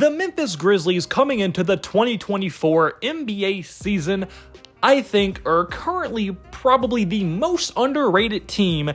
The Memphis Grizzlies coming into the 2024 NBA season, I think, are currently probably the most underrated team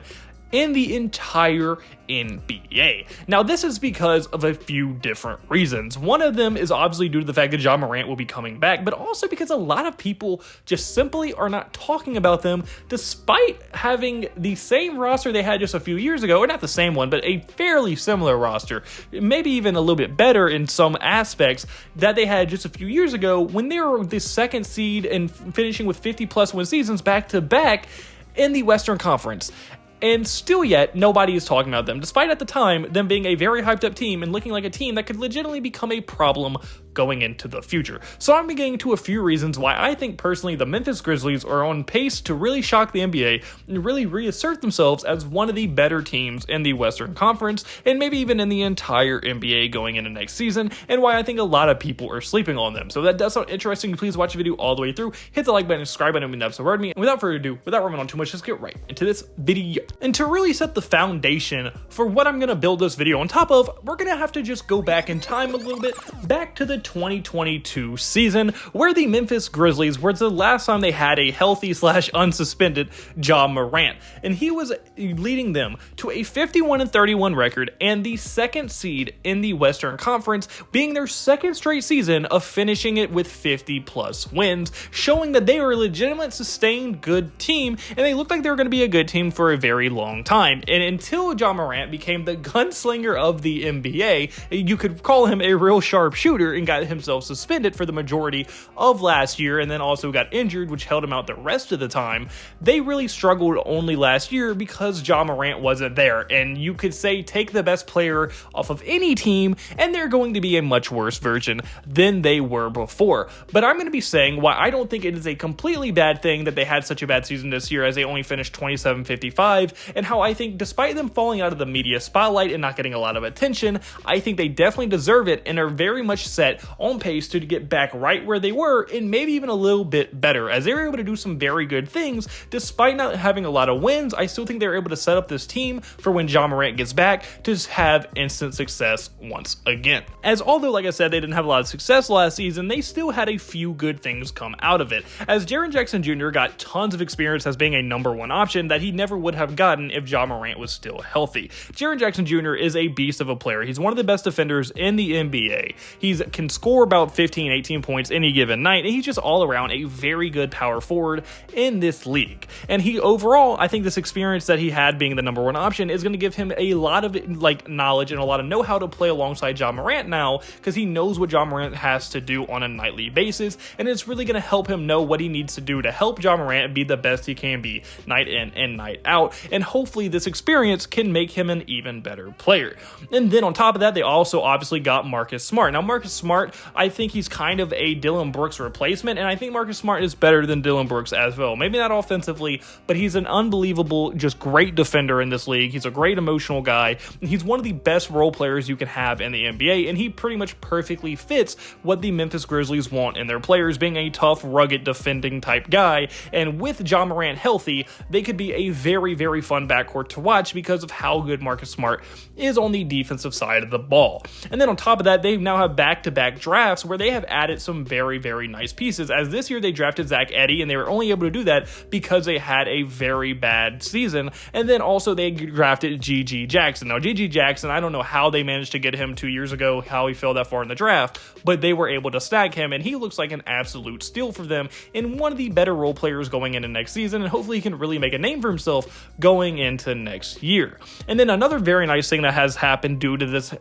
in the entire NBA. Now, this is because of a few different reasons. One of them is obviously due to the fact that Ja Morant will be coming back, but also because a lot of people just simply are not talking about them, despite having the same roster they had just a few years ago, or not the same one, but a fairly similar roster, maybe even a little bit better in some aspects that they had just a few years ago when they were the second seed and finishing with 50-plus win seasons back-to-back in the Western Conference. And still yet, nobody is talking about them, despite at the time them being a very hyped up team and looking like a team that could legitimately become a problem going into the future. So I'm getting to a few reasons why I think personally the Memphis Grizzlies are on pace to really shock the NBA and really reassert themselves as one of the better teams in the Western Conference and maybe even in the entire NBA going into next season, and why I think a lot of people are sleeping on them. So if that does sound interesting, please watch the video all the way through, hit the like button, subscribe button, and that's word me. And without further ado, without running on too much, let's get right into this video. And to really set the foundation for what I'm going to build this video on top of, we're going to have to just go back in time a little bit, back to the 2022 season, where the Memphis Grizzlies were the last time they had a healthy / unsuspended Ja Morant. And he was leading them to a 51-31 record and the second seed in the Western Conference, being their second straight season of finishing it with 50-plus wins, showing that they were a legitimate, sustained, good team, and they looked like they were going to be a good team for a very long time. And until Ja Morant became the gunslinger of the NBA, you could call him a real sharp shooter, and got himself suspended for the majority of last year, and then also got injured, which held him out the rest of the time. They really struggled only last year because Ja Morant wasn't there, and you could say take the best player off of any team and they're going to be a much worse version than they were before. But I'm going to be saying why I don't think it is a completely bad thing that they had such a bad season this year, as they only finished 27-55, and how I think despite them falling out of the media spotlight and not getting a lot of attention, I think they definitely deserve it and are very much set on pace to get back right where they were, and maybe even a little bit better, as they were able to do some very good things. Despite not having a lot of wins, I still think they're able to set up this team for when Ja Morant gets back to have instant success once again. As although, like I said, they didn't have a lot of success last season, they still had a few good things come out of it, as Jaren Jackson Jr. got tons of experience as being a number one option that he never would have gotten if Ja Morant was still healthy. Jaren Jackson Jr. is a beast of a player. He's one of the best defenders in the NBA. He can score about 15, 18 points any given night, and he's just all around a very good power forward in this league. And he overall, I think this experience that he had being the number one option is going to give him a lot of knowledge and a lot of know-how to play alongside Ja Morant now, because he knows what Ja Morant has to do on a nightly basis, and it's really going to help him know what he needs to do to help Ja Morant be the best he can be night in and night out, and hopefully this experience can make him an even better player. And then on top of that, they also obviously got Marcus Smart. Now, Marcus Smart, I think he's kind of a Dillon Brooks replacement, and I think Marcus Smart is better than Dillon Brooks as well. Maybe not offensively, but he's an unbelievable, just great defender in this league. He's a great emotional guy. He's one of the best role players you can have in the NBA, and he pretty much perfectly fits what the Memphis Grizzlies want in their players, being a tough, rugged, defending type guy. And with Ja Morant healthy, they could be a very, very fun backcourt to watch because of how good Marcus Smart is on the defensive side of the ball. And then on top of that, they now have back-to-back drafts where they have added some very, very nice pieces, as this year they drafted Zach Edey, and they were only able to do that because they had a very bad season. And then also they drafted G.G. Jackson. Now, G.G. Jackson, I don't know how they managed to get him 2 years ago, how he fell that far in the draft, but they were able to snag him, and he looks like an absolute steal for them and one of the better role players going into next season, and hopefully he can really make a name for himself going into next year. And then another very nice thing that has happened due to this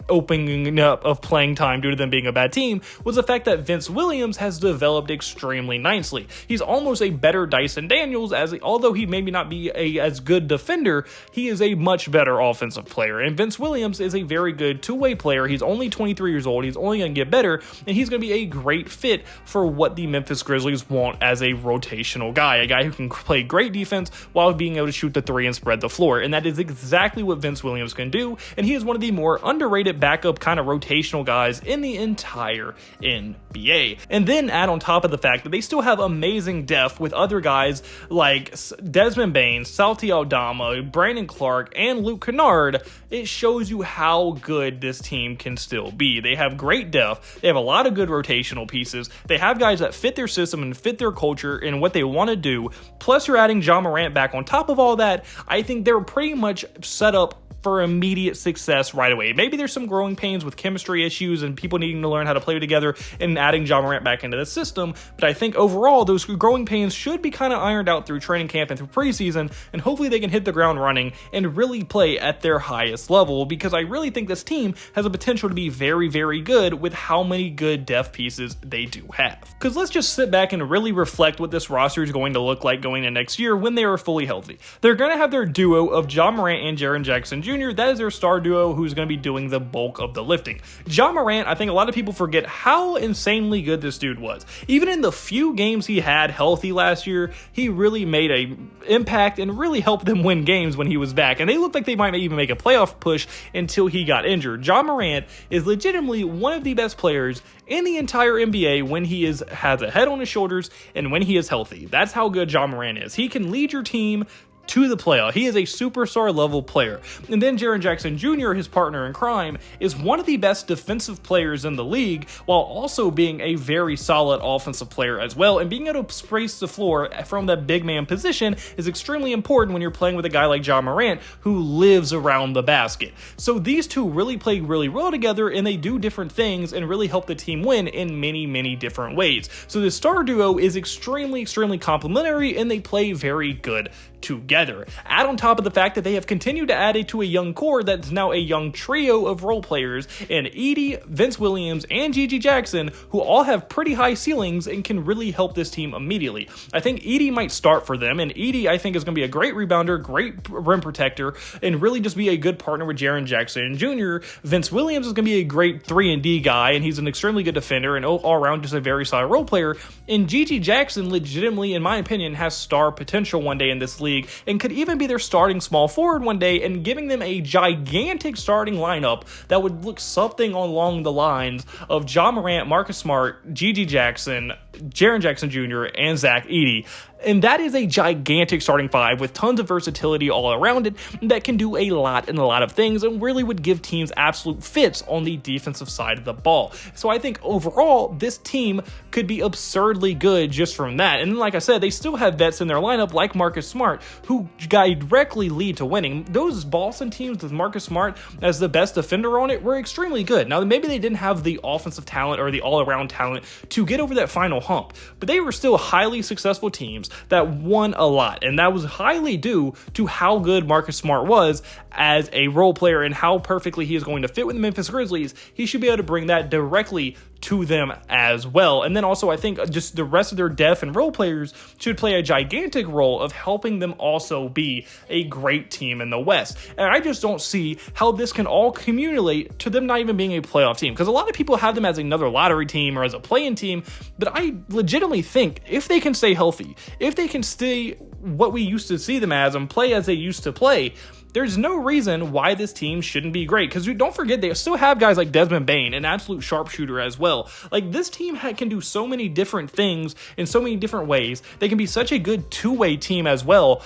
opening up of playing time due to them being a bad team was the fact that Vince Williams has developed extremely nicely. He's almost a better Dyson Daniels, as although he maybe not be as good defender, he is a much better offensive player. And Vince Williams is a very good two-way player. He's only 23 years old. He's only going to get better, and he's going to be a great fit for what the Memphis Grizzlies want as a rotational guy, a guy who can play great defense while being able to shoot the three and spread the floor. And that is exactly what Vince Williams can do, and he is one of the more underrated backup kind of rotational guys in the entire NBA. And then add on top of the fact that they still have amazing depth with other guys like Desmond Bane, Salty Aldama, Brandon Clark, and Luke Kennard, it shows you how good this team can still be. They have great depth, they have a lot of good rotational pieces, they have guys that fit their system and fit their culture and what they want to do, plus you're adding Ja Morant back on top of all that. I think they're pretty much set up for immediate success right away. Maybe there's some growing pains with chemistry issues and people needing to learn how to play together and adding Ja Morant back into the system, but I think overall those growing pains should be kind of ironed out through training camp and through preseason, and hopefully they can hit the ground running and really play at their highest level, because I really think this team has a potential to be very, very good with how many good depth pieces they do have. Because let's just sit back and really reflect what this roster is going to look like going into next year when they are fully healthy. They're going to have their duo of Ja Morant and Jaren Jackson Jr. That is their star duo who's going to be doing the bulk of the lifting. Ja Morant, I think a lot of people forget how insanely good this dude was. Even in the few games he had healthy last year, he really made an impact and really helped them win games when he was back. And they looked like they might even make a playoff push until he got injured. Ja Morant is legitimately one of the best players in the entire NBA when he has a head on his shoulders and when he is healthy. That's how good Ja Morant is. He can lead your team to the playoff. He is a superstar level player. And then Jaren Jackson Jr., his partner in crime, is one of the best defensive players in the league, while also being a very solid offensive player as well. And being able to space the floor from that big man position is extremely important when you're playing with a guy like Ja Morant, who lives around the basket. So these two really play really well together, and they do different things and really help the team win in many, many different ways. So the star duo is extremely, extremely complementary, and they play very good together. Add on top of the fact that they have continued to add to a young core that's now a young trio of role players in Edey, Vince Williams, and Gigi Jackson, who all have pretty high ceilings and can really help this team immediately. I think Edey might start for them, and Edey I think is going to be a great rebounder, great rim protector, and really just be a good partner with Jaren Jackson Jr. Vince Williams is going to be a great 3-and-D guy, and he's an extremely good defender and all around just a very solid role player. And Gigi Jackson legitimately, in my opinion, has star potential one day in this league and could even be their starting small forward one day, and giving them a gigantic starting lineup that would look something along the lines of Ja Morant, Marcus Smart, Gigi Jackson, Jaren Jackson Jr., and Zach Edey. And that is a gigantic starting five with tons of versatility all around it that can do a lot and a lot of things, and really would give teams absolute fits on the defensive side of the ball. So I think overall, this team could be absurdly good just from that. And then, like I said, they still have vets in their lineup like Marcus Smart, who directly lead to winning. Those Boston teams with Marcus Smart as the best defender on it were extremely good. Now, maybe they didn't have the offensive talent or the all-around talent to get over that final hump, but they were still highly successful teams that won a lot, and that was highly due to how good Marcus Smart was as a role player and how perfectly he is going to fit with the Memphis Grizzlies. He should be able to bring that directly to them as well. And then also I think just the rest of their depth and role players should play a gigantic role of helping them also be a great team in the West. And I just don't see how this can all accumulate to them not even being a playoff team, because a lot of people have them as another lottery team or as a play-in team, but I legitimately think if they can stay healthy, if they can stay what we used to see them as and play as they used to play, there's no reason why this team shouldn't be great. Because don't forget, they still have guys like Desmond Bane, an absolute sharpshooter as well. Like, this team can do so many different things in so many different ways. They can be such a good two-way team as well.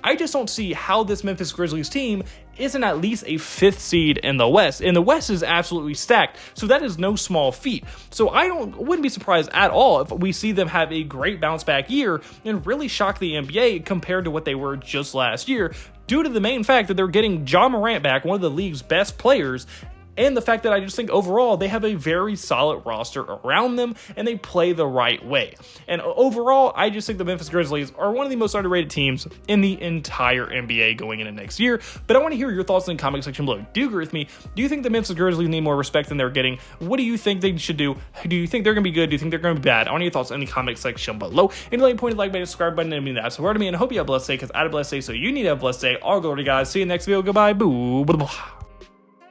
I just don't see how this Memphis Grizzlies team isn't at least a 5th seed in the West. And the West is absolutely stacked, so that is no small feat. So I wouldn't be surprised at all if we see them have a great bounce back year and really shock the NBA compared to what they were just last year, due to the main fact that they're getting Ja Morant back, one of the league's best players, and the fact that I just think overall they have a very solid roster around them and they play the right way. And overall, I just think the Memphis Grizzlies are one of the most underrated teams in the entire NBA going into next year. But I want to hear your thoughts in the comment section below. Do you agree with me? Do you think the Memphis Grizzlies need more respect than they're getting? What do you think they should do? Do you think they're going to be good? Do you think they're going to be bad? I want your thoughts in the comment section below. And like point like button, subscribe button, and that support me. And I hope you have a blessed day, because I had a blessed day, so you need to have a blessed day. I'll go to you guys. See you next video. Goodbye. Boo. Blah, blah.